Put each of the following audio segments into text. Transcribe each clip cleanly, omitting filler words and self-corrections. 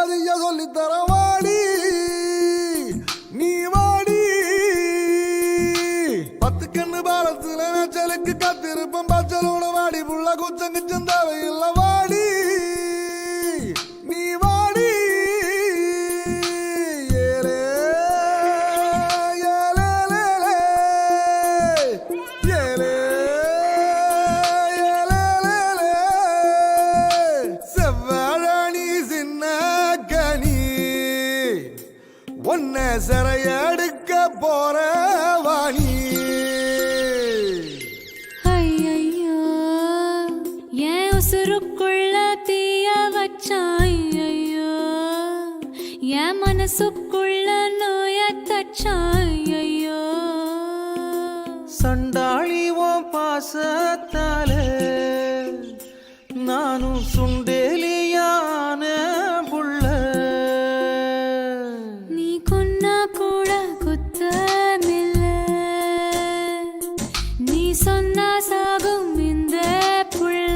பதிய சொல்லித்தர வாடி நீ வாடி பத்து கண்ணு பாலத்துல நச்சலுக்கு கத்திருப்பம் பச்சலோட வாடி புள்ள குச்சங்கு சந்தாவை இல்ல வாடி நீ வாடி உன்னை சிறையெடுக்க போற வாணி ஐயையோ என் உசுருக்குள்ள தீய வச்சான் ஐயோ என் மனசுக்குள்ள நோய தச்சான் ஐயோ சண்டாளி உன் பாசத்தால நானும் சுண்டேலியான புள்ள கூட குத்தமில்ல நீ சொன்னா சாகும் இந்த புள்ள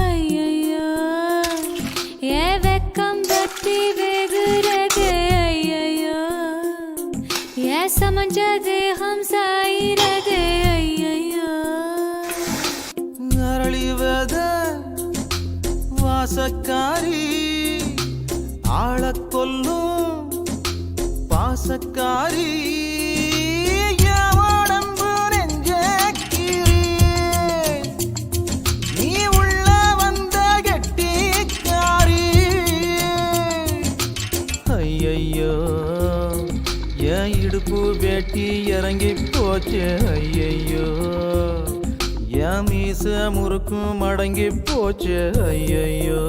ஐயையோ ஏ வெக்கம் பத்தி வெகுறதே ஐயையோ ஏ சமஞ்ச தேகம் சாயிரதே ஐயையோ அரளிவத வாசக்காரி ஆள கொல்லும் பாசக்காரி உடம்பு நெஞ்சக்கிரி நீ உள்ள வந்த கெட்டிக்காரி ஐயையோ என் இடுப்பு வேட்டி இறங்கி போச்சு ஐயையோ என் மீச முறுக்கும் மடங்கி போச்சு ஐயையோ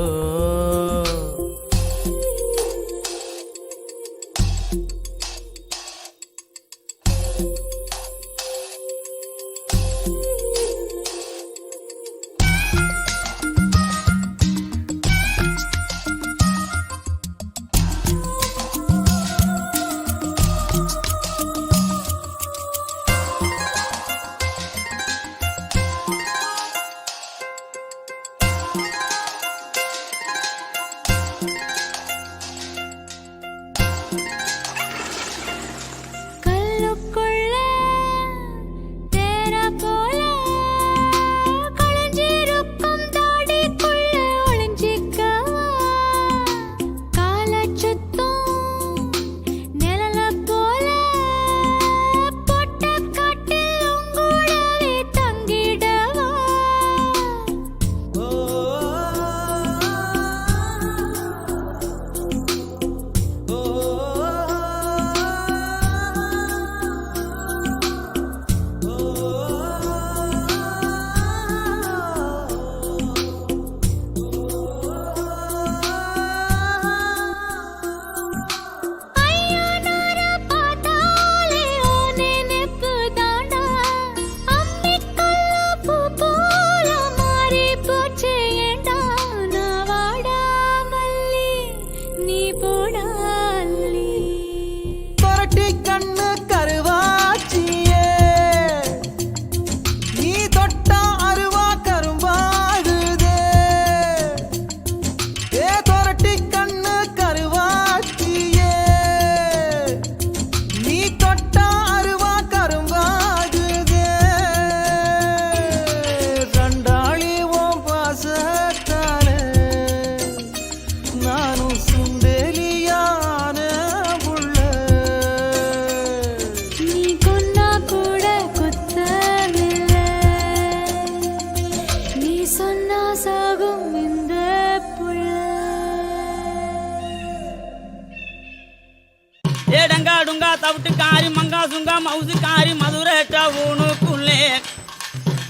ஏடங்காடுங்கா தவிட்டுக்காரி மங்கா சுங்கா மவுசுக்காரி மதுரேட்டா ஊனுக்குள்ளே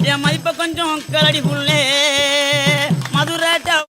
என் மதிப்பை கொஞ்சம் கரடி புள்ளே மதுரேட்டா